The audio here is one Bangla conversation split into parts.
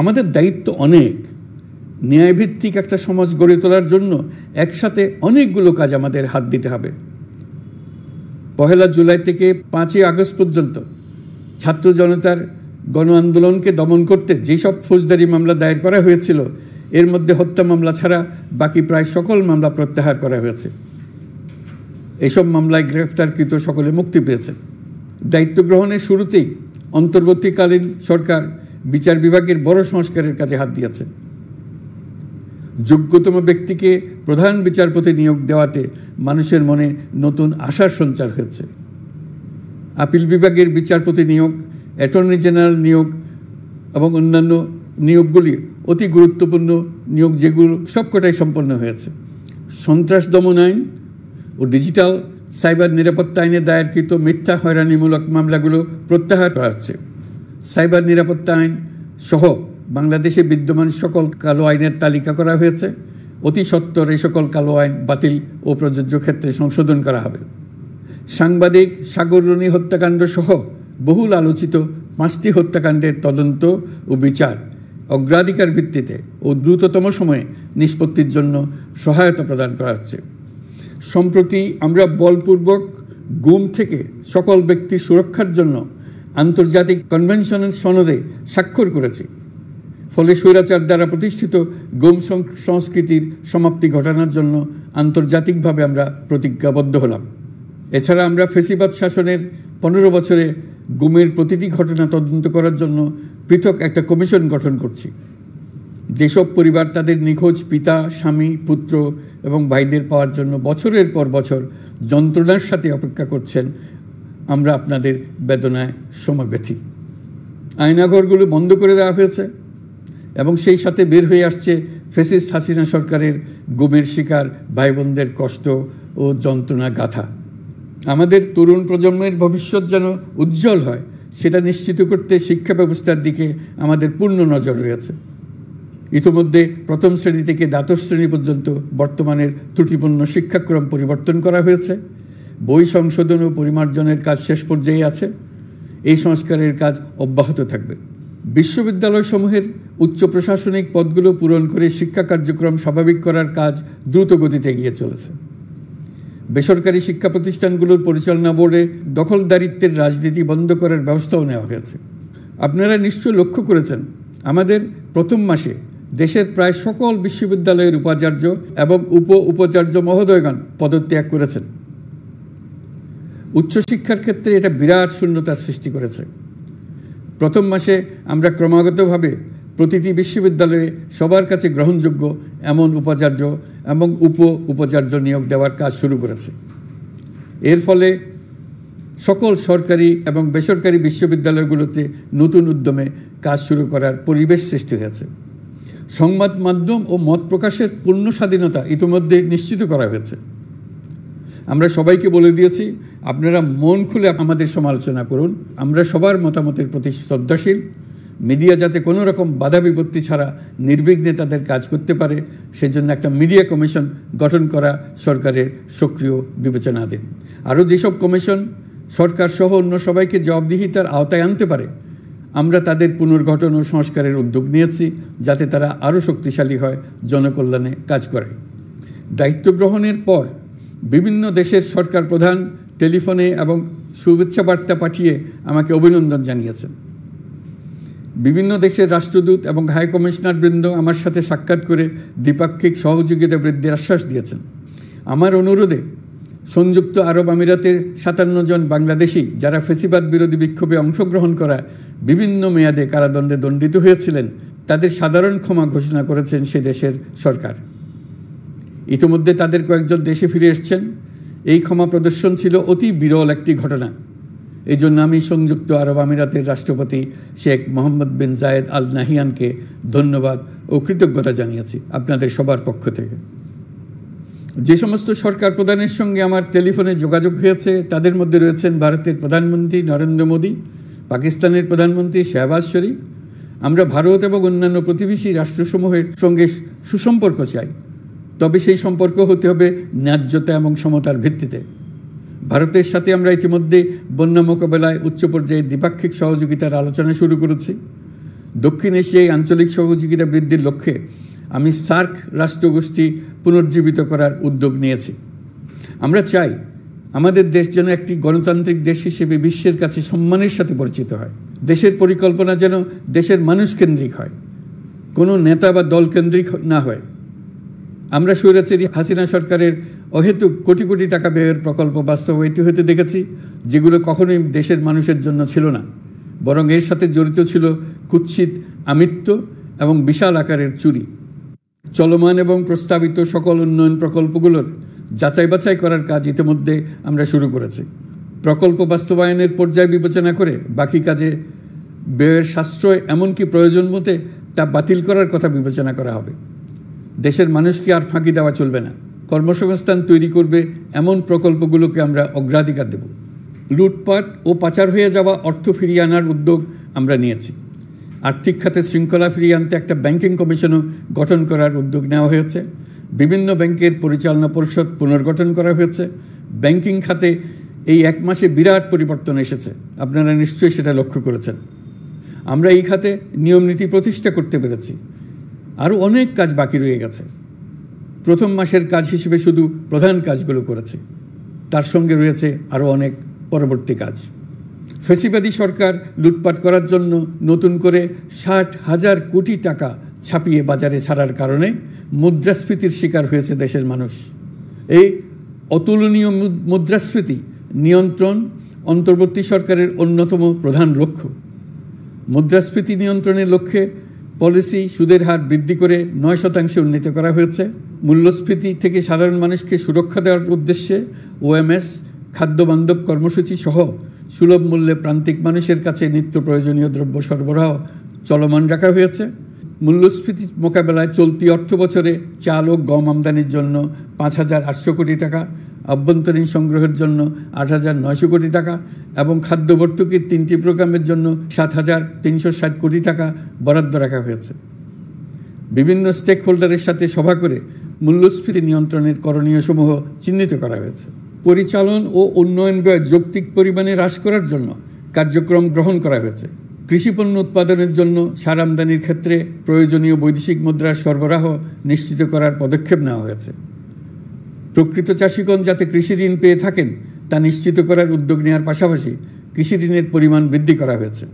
আমাদের দায়িত্ব অনেক। ন্যায়ভিত্তিক একটা সমাজ গড়ে তোলার জন্য একসাথে অনেকগুলো কাজ আমাদের হাত দিতে হবে। 1 জুলাই থেকে 5 আগস্ট পর্যন্ত ছাত্র জনতার গণ আন্দোলনকে দমন করতে যেসব ফৌজদারি মামলা দায়ের করা হয়েছিল, এর মধ্যে হত্যা মামলা ছাড়া বাকি প্রায় সকল মামলা প্রত্যাহার করা হয়েছে। এসব মামলায় গ্রেফতারকৃত সকলে মুক্তি পেয়েছে। দায়িত্ব গ্রহণের শুরুতেই অন্তর্বর্তীকালীন সরকার বিচার বিভাগের বড় সংস্কারের কাজে হাত দিয়েছে। যোগ্যতম ব্যক্তিকে প্রধান বিচারপতি নিয়োগ দেওয়াতে মানুষের মনে নতুন আশার সঞ্চার হয়েছে। আপিল বিভাগের বিচারপতি নিয়োগ, অ্যাটর্নি জেনারেল নিয়োগ এবং অন্যান্য নিয়োগগুলি অতি গুরুত্বপূর্ণ নিয়োগ, যেগুলো সবকটাই সম্পন্ন হয়েছে। সন্ত্রাস দমন আইন ও ডিজিটাল সাইবার নিরাপত্তা আইনে দায়েরকৃত মিথ্যা হয়রানিমূলক মামলাগুলো প্রত্যাহার করা হচ্ছে। সাইবার নিরাপত্তা আইন সহ বাংলাদেশে বিদ্যমান সকল কালো আইনের তালিকা করা হয়েছে। অতি সত্বর এই সকল কালো আইন বাতিল ও প্রযোজ্য ক্ষেত্রে সংশোধন করা হবে। সাংবাদিক সাগর রনি হত্যাকাণ্ড সহ বহুল আলোচিত 5টি হত্যাকাণ্ডের তদন্ত ও বিচার অগ্রাধিকার ভিত্তিতে ও দ্রুততম সময়ে নিষ্পত্তির জন্য সহায়তা প্রদান করা হচ্ছে। সম্প্রতি আমরা বলপূর্বক গুম থেকে সকল ব্যক্তির সুরক্ষার জন্য আন্তর্জাতিক কনভেনশনের সনদে স্বাক্ষর করেছি। ফলে স্বৈরাচার দ্বারা প্রতিষ্ঠিত গুম সংস্কৃতির সমাপ্তি ঘটানোর জন্য আন্তর্জাতিকভাবে আমরা প্রতিজ্ঞাবদ্ধ হলাম। এছাড়া আমরা ফেসিবাদ শাসনের 15 বছরে গুমের প্রতিটি ঘটনা তদন্ত করার জন্য পৃথক একটা কমিশন গঠন করছি। যেসব পরিবার তাদের নিখোঁজ পিতা, স্বামী, পুত্র এবং ভাইদের পাওয়ার জন্য বছরের পর বছর যন্ত্রণার সাথে অপেক্ষা করছেন, আমরা আপনাদের বেদনায় সমব্যথী। আয়নাঘরগুলো বন্ধ করে দেওয়া হয়েছে এবং সেই সাথে বের হয়ে আসছে ফ্যাসিস্ট হাসিনা সরকারের গুমের শিকার ভাই বোনদের কষ্ট ও যন্ত্রণা গাথা। আমাদের তরুণ প্রজন্মের ভবিষ্যৎ যেন উজ্জ্বল হয়, সেটা নিশ্চিত করতে শিক্ষা ব্যবস্থার দিকে আমাদের পূর্ণ নজর রয়েছে। ইতিমধ্যে প্রথম শ্রেণী থেকে দ্বাদশ শ্রেণী পর্যন্ত বর্তমানের ত্রুটিপূর্ণ শিক্ষাক্রম পরিবর্তন করা হয়েছে। বই সংশোধন ও পরিমার্জনের কাজ শেষ পর্যায়ে আছে। এই সংস্কারের কাজ অব্যাহত থাকবে। বিশ্ববিদ্যালয়সমূহের উচ্চ প্রশাসনিক পদগুলো পূরণ করে শিক্ষা কার্যক্রম স্বাভাবিক করার কাজ দ্রুত গতিতে এগিয়ে চলেছে। বেসরকারি শিক্ষা প্রতিষ্ঠানগুলোর পরিচালনা বোর্ডে দখলদারিত্বের রাজনীতি বন্ধ করার ব্যবস্থাও নেওয়া হয়েছে। আপনারা নিশ্চয় লক্ষ্য করেছেন, আমাদের প্রথম মাসে দেশের প্রায় সকল বিশ্ববিদ্যালয়ের উপাচার্য এবং উপাচার্য মহোদয়গণ পদত্যাগ করেছেন। উচ্চশিক্ষার ক্ষেত্রে এটা বিরাট শূন্যতার সৃষ্টি করেছে। প্রথম মাসে আমরা ক্রমাগতভাবে প্রতিটি বিশ্ববিদ্যালয়ে সবার কাছে গ্রহণযোগ্য এমন উপাচার্য এবং উপাচার্য নিয়োগ দেওয়ার কাজ শুরু করেছে। এর ফলে সকল সরকারি এবং বেসরকারি বিশ্ববিদ্যালয়গুলোতে নতুন উদ্যমে কাজ শুরু করার পরিবেশ সৃষ্টি হয়েছে। সংবাদ মাধ্যম ও মত প্রকাশের পূর্ণ স্বাধীনতা ইতিমধ্যে নিশ্চিত করা হয়েছে। আমরা সবাইকে বলে দিয়েছি, আপনারা মন খুলে আমাদের সমালোচনা করুন, আমরা সবার মতামতের প্রতি শ্রদ্ধাশীল। মিডিয়া যাতে কোনো রকম বাধা বিপত্তি ছাড়া নির্বিঘ্নে তাদের কাজ করতে পারে, সেজন্য একটা মিডিয়া কমিশন গঠন করা সরকারের সক্রিয় বিবেচনাধীন। আরও যেসব কমিশন সরকার সহ অন্য সবাইকে জবাবদিহিতার আওতায় আনতে পারে, আমরা তাদের পুনর্গঠন ও সংস্কারের উদ্যোগ নিয়েছি, যাতে তারা আরও শক্তিশালী হয়, জনকল্যাণে কাজ করে। দায়িত্ব গ্রহণের পর বিভিন্ন দেশের সরকার প্রধান টেলিফোনে এবং শুভেচ্ছা বার্তা পাঠিয়ে আমাকে অভিনন্দন জানিয়েছেন। বিভিন্ন দেশের রাষ্ট্রদূত এবং হাই কমিশনারবৃন্দ আমার সাথে সাক্ষাৎ করে দ্বিপাক্ষিক সহযোগিতা বৃদ্ধির আশ্বাস দিয়েছেন। আমার অনুরোধে সংযুক্ত আরব আমিরাতের 57 জন বাংলাদেশি যারা ফ্যাসিবাদ বিরোধী বিক্ষোভে অংশগ্রহণ করা বিভিন্ন মেয়াদে কারাদণ্ডে দণ্ডিত হয়েছিলেন, তাদের সাধারণ ক্ষমা ঘোষণা করেছেন সে দেশের সরকার। ইতিমধ্যে তাদের কয়েকজন দেশে ফিরে এসেছেন। এই ক্ষমা প্রদর্শন ছিল অতি বিরল একটি ঘটনা। এই জন্য আমি সংযুক্ত আরব আমিরাতের রাষ্ট্রপতি শেখ মোহাম্মদ বিন জায়েদ আল নাহিয়ানকে ধন্যবাদ ও কৃতজ্ঞতা জানিয়েছি আপনাদের সবার পক্ষ থেকে। যে সমস্ত সরকার প্রধানের সঙ্গে আমার টেলিফোনে যোগাযোগ হয়েছে, তাদের মধ্যে রয়েছেন ভারতের প্রধানমন্ত্রী নরেন্দ্র মোদী, পাকিস্তানের প্রধানমন্ত্রী শাহবাজ শরীফ। আমরা ভারত এবং অন্যান্য প্রতিবেশী রাষ্ট্রসমূহের সঙ্গে সুসম্পর্ক চাই, তবে সেই সম্পর্ক হতে হবে ন্যায্যতা এবং সমতার ভিত্তিতে। ভারতের সাথে আমরা ইতিমধ্যে বন্যা মোকাবেলায় উচ্চ পর্যায়ে দ্বিপাক্ষিক সহযোগিতার আলোচনা শুরু করেছি। দক্ষিণ এশিয়ায় আঞ্চলিক সহযোগিতা বৃদ্ধির লক্ষ্যে আমি সার্ক রাষ্ট্রগোষ্ঠী পুনর্জীবিত করার উদ্যোগ নিয়েছি। আমরা চাই আমাদের দেশ যেন একটি গণতান্ত্রিক দেশ হিসেবে বিশ্বের কাছে সম্মানের সাথে পরিচিত হয়। দেশের পরিকল্পনা যেন দেশের মানুষকেন্দ্রিক হয়, কোনো নেতা বা দলকেন্দ্রিক না হয়। আমরা স্বৈরাচারী হাসিনা সরকারের অহেতুক কোটি কোটি টাকা ব্যয়ের প্রকল্প বাস্তবায়িত হতে দেখেছি, যেগুলো কখনোই দেশের মানুষের জন্য ছিল না, বরং এর সাথে জড়িত ছিল কুৎসিত আমিত্ব এবং বিশাল আকারের চুরি। চলমান এবং প্রস্তাবিত সকল উন্নয়ন প্রকল্পগুলোর যাচাই বাছাই করার কাজ ইতিমধ্যে আমরা শুরু করেছি। প্রকল্প বাস্তবায়নের পর্যায় বিবেচনা করে বাকি কাজে ব্যয়ের সাশ্রয় এমনকি প্রয়োজন মতে তা বাতিল করার কথা বিবেচনা করা হবে। দেশের মানুষকে আর ফাঁকি দেওয়া চলবে না। কর্মসংস্থান তৈরি করবে এমন প্রকল্পগুলোকে আমরা অগ্রাধিকার দেব। লুটপাট ও পাচার হয়ে যাওয়া অর্থ ফিরিয়ে আনার উদ্যোগ আমরা নিয়েছি। আর্থিক খাতে শৃঙ্খলা ফিরিয়ে আনতে একটা ব্যাংকিং কমিশনও গঠন করার উদ্যোগ নেওয়া হয়েছে। বিভিন্ন ব্যাংকের পরিচালনা পরিষদ পুনর্গঠন করা হয়েছে। ব্যাংকিং খাতে এই এক মাসে বিরাট পরিবর্তন এসেছে, আপনারা নিশ্চয়ই সেটা লক্ষ্য করেছেন। আমরা এই খাতে নিয়মনীতি প্রতিষ্ঠা করতে পেরেছি। আরও অনেক কাজ বাকি রয়ে গেছে। প্রথম মাসের কাজ হিসেবে শুধু প্রধান কাজগুলো করেছি, তার সঙ্গে রয়েছে আরও অনেক পরবর্তী কাজ। ফ্যাসিবাদী সরকার লুটপাট করার জন্য নতুন করে 60,000 কোটি টাকা ছাপিয়ে বাজারে ছাড়ার কারণে মুদ্রাস্ফীতির শিকার হয়েছে দেশের মানুষ। এই অতুলনীয় মুদ্রাস্ফীতি নিয়ন্ত্রণ অন্তর্বর্তী সরকারের অন্যতম প্রধান লক্ষ্য। মুদ্রাস্ফীতি নিয়ন্ত্রণের লক্ষ্যে পলিসি সুদের হার বৃদ্ধি করে 9% উন্নীত করা হয়েছে। মূল্যস্ফীতি থেকে সাধারণ মানুষকে সুরক্ষা দেওয়ার উদ্দেশ্যে ওএমএস খাদ্যবান্ধব কর্মসূচি সহ সুলভ মূল্যে প্রান্তিক মানুষের কাছে নিত্য প্রয়োজনীয় দ্রব্য সরবরাহ চলমান রাখা হয়েছে। মূল্যস্ফীতি মোকাবেলায় চলতি অর্থ বছরে চাল ও গম আমদানির জন্য 5,800 কোটি টাকা, আভ্যন্তরীণ সংগ্রহের জন্য 8,900 কোটি টাকা এবং খাদ্য ভর্তুকির 3টি প্রোগ্রামের জন্য 7,360 কোটি টাকা বরাদ্দ রাখা হয়েছে। বিভিন্ন স্টেক হোল্ডারের সাথে সভা করে মূল্যস্ফীতি নিয়ন্ত্রণের করণীয়সমূহ চিহ্নিত করা হয়েছে। পরিচালন ও উন্নয়ন ব্যয় যৌক্তিক পরিমাণে হ্রাস করার জন্য কার্যক্রম গ্রহণ করা হয়েছে। কৃষিপণ্য উৎপাদনের জন্য সার আমদানির ক্ষেত্রে প্রয়োজনীয় বৈদেশিক মুদ্রার সরবরাহ নিশ্চিত করার পদক্ষেপ নেওয়া হয়েছে। প্রকৃত চাষিগণ যাতে কৃষি ঋণ পেয়ে থাকেন তা নিশ্চিত করার উদ্যোগ নেওয়ার পাশাপাশি কৃষি ঋণের পরিমাণ বৃদ্ধি করা হয়েছে।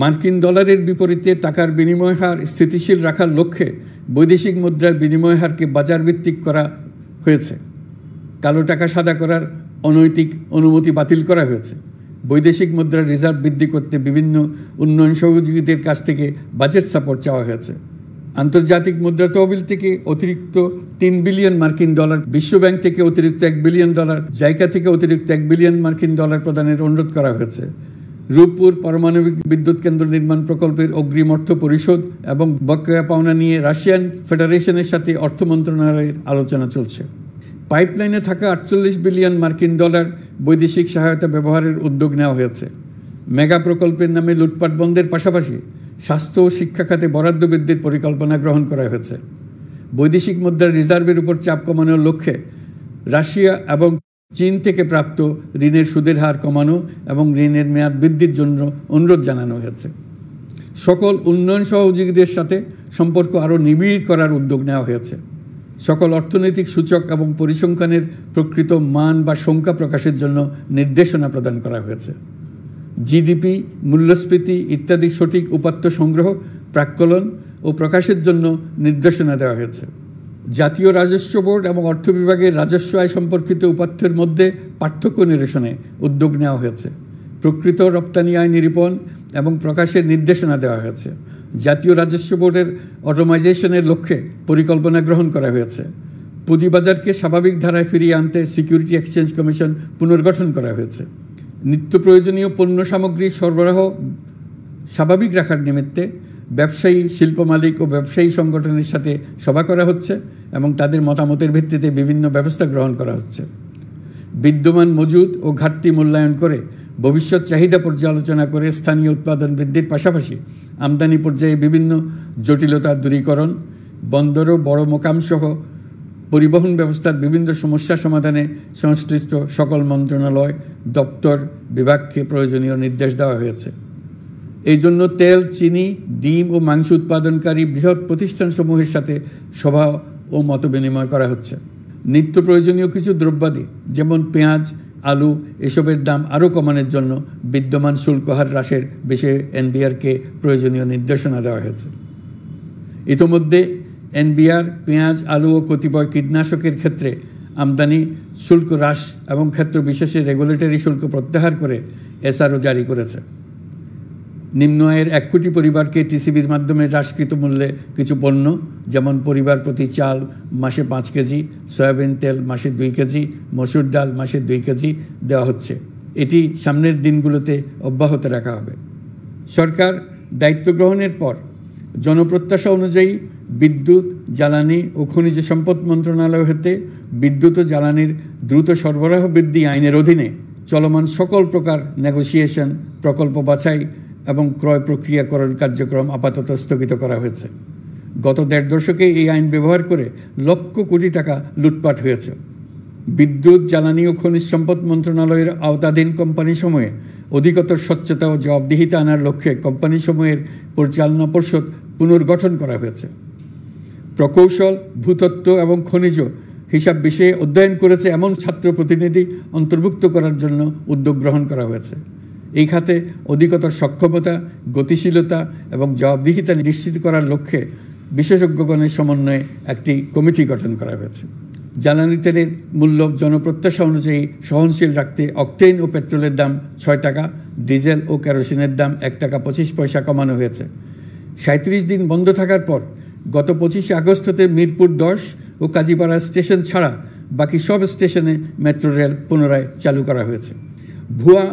মার্কিন ডলারের বিপরীতে টাকার বিনিময় হার স্থিতিশীল রাখার লক্ষ্যে বৈদেশিক মুদ্রার বিনিময় হারকে বাজারভিত্তিক করা হয়েছে। কালো টাকা সাদা করার অনৈতিক অনুমতি বাতিল করা হয়েছে। বৈদেশিক মুদ্রার রিজার্ভ বৃদ্ধি করতে বিভিন্ন উন্নয়ন সহযোগীদের কাছ থেকে বাজেট সাপোর্ট চাওয়া হয়েছে। আন্তর্জাতিক মুদ্রা তহবিল থেকে অতিরিক্ত $3 বিলিয়ন মার্কিন ডলার, বিশ্বব্যাংক থেকে অতিরিক্ত $1 বিলিয়ন, জাইকা থেকে অতিরিক্ত $1 বিলিয়ন মার্কিন ডলার প্রদানের অনুরোধ করা হয়েছে। রূপপুর পারমাণবিক বিদ্যুৎ কেন্দ্র নির্মাণ প্রকল্পের অগ্রিম অর্থ পরিশোধ এবং বকেয়া পাওনা নিয়ে রাশিয়ান ফেডারেশনের সাথে অর্থ মন্ত্রণালয়ের আলোচনা চলছে। পাইপলাইনে থাকা $48 বিলিয়ন মার্কিন ডলার বৈদেশিক সহায়তা ব্যবহারের উদ্যোগ নেওয়া হয়েছে। মেগা প্রকল্পের নামে লুটপাট বন্ধের পাশাপাশি স্বাস্থ্য ও শিক্ষা খাতে বরাদ্দ বৃদ্ধির পরিকল্পনা গ্রহণ করা হয়েছে। বৈদেশিক মুদ্রার রিজার্ভের উপর চাপ কমানোর লক্ষ্যে রাশিয়া এবং চীন থেকে প্রাপ্ত ঋণের সুদের হার কমানো এবং ঋণের মেয়াদ বৃদ্ধির জন্য অনুরোধ জানানো হয়েছে। সকল উন্নয়ন সহযোগীদের সাথে সম্পর্ক আরও নিবিড় করার উদ্যোগ নেওয়া হয়েছে। সকল অর্থনৈতিক সূচক এবং পরিসংখ্যানের প্রকৃত মান বা সংখ্যা প্রকাশের জন্য নির্দেশনা প্রদান করা হয়েছে। জিডিপি, মূল্যস্ফীতি ইত্যাদি সঠিক উপাত্ত সংগ্রহ, প্রাক্কলন ও প্রকাশের জন্য নির্দেশনা দেওয়া হয়েছে। জাতীয় রাজস্ব বোর্ড এবং অর্থ বিভাগের রাজস্ব আয় সম্পর্কিত উপাত্তের মধ্যে পার্থক্য নিরসনে উদ্যোগ নেওয়া হয়েছে। প্রকৃত রপ্তানি আয় নিরূপণ এবং প্রকাশের নির্দেশনা দেওয়া হয়েছে। জাতীয় রাজস্ব বোর্ডের অটোমাইজেশনের লক্ষ্যে পরিকল্পনা গ্রহণ করা হয়েছে। পুঁজিবাজারকে স্বাভাবিক ধারায় ফিরিয়ে আনতে সিকিউরিটি এক্সচেঞ্জ কমিশন পুনর্গঠন করা হয়েছে। নিত্য প্রয়োজনীয় পণ্য সামগ্রী সরবরাহ স্বাভাবিক রাখার নিমিত্তে ব্যবসায়ী, শিল্প মালিক ও ব্যবসায়ী সংগঠনের সাথে সভা করা হচ্ছে এবং তাদের মতামতের ভিত্তিতে বিভিন্ন ব্যবস্থা গ্রহণ করা হচ্ছে। বিদ্যমান মজুদ ও ঘাটতি মূল্যায়ন করে ভবিষ্যৎ চাহিদা পর্যালোচনা করে স্থানীয় উৎপাদন বৃদ্ধির পাশাপাশি আমদানি পর্যায়ে বিভিন্ন জটিলতা দূরীকরণ, বন্দর ও বড় মোকামসহ পরিবহন ব্যবস্থার বিভিন্ন সমস্যা সমাধানে সংশ্লিষ্ট সকল মন্ত্রণালয়, দপ্তর, বিভাগকে প্রয়োজনীয় নির্দেশ দেওয়া হয়েছে। এই জন্য তেল, চিনি, ডিম ও মাংস উৎপাদনকারী বৃহৎ প্রতিষ্ঠানসমূহের সাথে সভা ও মতবিনিময় করা হচ্ছে। নিত্য প্রয়োজনীয় কিছু দ্রব্যাদি যেমন পেঁয়াজ, আলু এসবের দাম আরও কমানোর জন্য বিদ্যমান শুল্ক হার হ্রাসের বিষয়ে এনবিআরকে প্রয়োজনীয় নির্দেশনা দেওয়া হয়েছে। ইতোমধ্যে এনবিআর পেঁয়াজ, আলু ও কতিপয় কীটনাশকের ক্ষেত্রে আমদানি শুল্ক হ্রাস এবং ক্ষেত্র বিশেষে রেগুলেটরি শুল্ক প্রত্যাহার করে এসআরও জারি করেছে। নিম্ন আয়ের 1 কোটি পরিবারকে টিসিবির মাধ্যমে হ্রাসকৃত মূল্যে কিছু পণ্য যেমন পরিবার প্রতি চাল মাসে 5 কেজি, সয়াবিন তেল মাসে 2 কেজি, মসুর ডাল মাসে 2 কেজি দেওয়া হচ্ছে। এটি সামনের দিনগুলোতে অব্যাহত রাখা হবে। সরকার দায়িত্ব গ্রহণের পর জনপ্রত্যাশা অনুযায়ী বিদ্যুৎ, জ্বালানি ও খনিজ সম্পদ মন্ত্রণালয় হতে বিদ্যুৎ ও জ্বালানির দ্রুত সরবরাহ বৃদ্ধি আইনের অধীনে চলমান সকল প্রকার নেগোসিয়েশন, প্রকল্প বাছাই এবং ক্রয় প্রক্রিয়াকরণ কার্যক্রম আপাতত স্থগিত করা হয়েছে। গত 1.5 দশকে এই আইন ব্যবহার করে লক্ষ কোটি টাকা লুটপাট হয়েছে। বিদ্যুৎ, জ্বালানি ও খনিজ সম্পদ মন্ত্রণালয়ের আওতাধীন কোম্পানিসমূহে অধিকতর স্বচ্ছতা ও জবাবদিহিতা আনার লক্ষ্যে কোম্পানিসমূহের পরিচালনা পর্ষদ পুনর্গঠন করা হয়েছে। প্রকৌশল, ভূতত্ত্ব এবং খনিজ হিসাব বিষয়ে অধ্যয়ন করেছে এমন ছাত্র প্রতিনিধি অন্তর্ভুক্ত করার জন্য উদ্যোগ গ্রহণ করা হয়েছে। এই খাতে অধিকতর সক্ষমতা, গতিশীলতা এবং জবাবদিহিতা নিশ্চিত করার লক্ষ্যে বিশেষজ্ঞগণের সমন্বয়ে একটি কমিটি গঠন করা হয়েছে। জ্বালানি তেলের মূল্য জনপ্রত্যাশা অনুযায়ী সহনশীল রাখতে অকটেন ও পেট্রোলের দাম 6 টাকা, ডিজেল ও কেরোসিনের দাম 1 টাকা 25 পয়সা কমানো হয়েছে। 37 দিন বন্ধ থাকার পর গত 25 আগস্ট হতে মিরপুর 10 ও কাজীপাড়া স্টেশন ছাড়া বাকি সব স্টেশনে মেট্রো রেল পুনরায় চালু করা হয়েছে। ভুয়া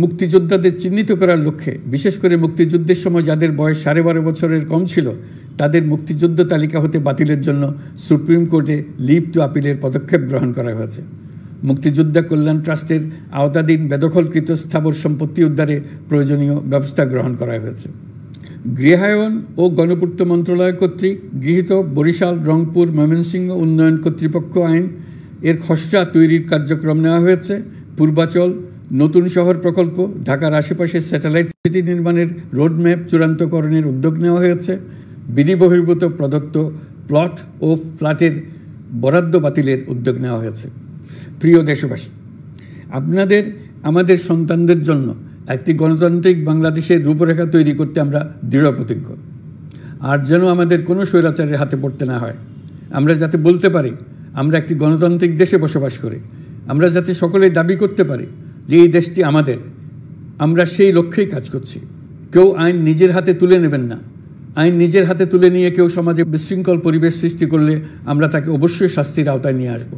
মুক্তিযোদ্ধাদের চিহ্নিত করার লক্ষ্যে বিশেষ করে মুক্তিযুদ্ধের সময় যাদের বয়স 12.5 বছরের কম ছিল তাদের মুক্তিযুদ্ধ তালিকা হতে বাতিলের জন্য সুপ্রিম কোর্টে লিভ টু আপিলের পদক্ষেপ গ্রহণ করা হয়েছে। মুক্তিযোদ্ধা কল্যাণ ট্রাস্টের আওতাধীন বেদখলকৃত স্থাবর সম্পত্তি উদ্ধারে প্রয়োজনীয় ব্যবস্থা গ্রহণ করা হয়েছে। গৃহায়ন ও গণপূর্ত মন্ত্রণালয় কর্তৃক গৃহীত বরিশাল, রংপুর, ময়মনসিংহ উন্নয়ন কর্তৃপক্ষ আইন এর খসড়া তৈরির কার্যক্রম নেওয়া হয়েছে। পূর্বাচল নতুন শহর প্রকল্প, ঢাকার আশেপাশে স্যাটেলাইট সিটি নির্মাণের রোডম্যাপ চূড়ান্তকরণের উদ্যোগ নেওয়া হয়েছে। বিধি বহির্ভূত প্রদত্ত প্লট ও ফ্ল্যাটের বরাদ্দ বাতিলের উদ্যোগ নেওয়া হয়েছে। প্রিয় দেশবাসী, আমাদের সন্তানদের জন্য একটি গণতান্ত্রিক বাংলাদেশের রূপরেখা তৈরি করতে আমরা দৃঢ় প্রতিজ্ঞ। আর যেন আমাদের কোনো স্বৈরাচারের হাতে পড়তে না হয়। আমরা যাতে বলতে পারি আমরা একটি গণতান্ত্রিক দেশে বসবাস করি। আমরা যাতে সকলেই দাবি করতে পারি যে এই দেশটি আমাদের। আমরা সেই লক্ষ্যেই কাজ করছি। কেউ আইন নিজের হাতে তুলে নেবেন না। আইন নিজের হাতে তুলে নিয়ে কেউ সমাজে বিশৃঙ্খল পরিবেশ সৃষ্টি করলে আমরা তাকে অবশ্যই শাস্তির আওতায় নিয়ে আসব।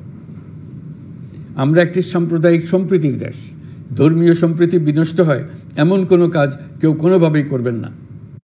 আমরা একটি সাম্প্রদায়িক সম্প্রীতির দেশ। ধর্মীয় সম্প্রীতি বিনষ্ট হয় এমন কোনো কাজ কেউ কোনোভাবেই করবেন না।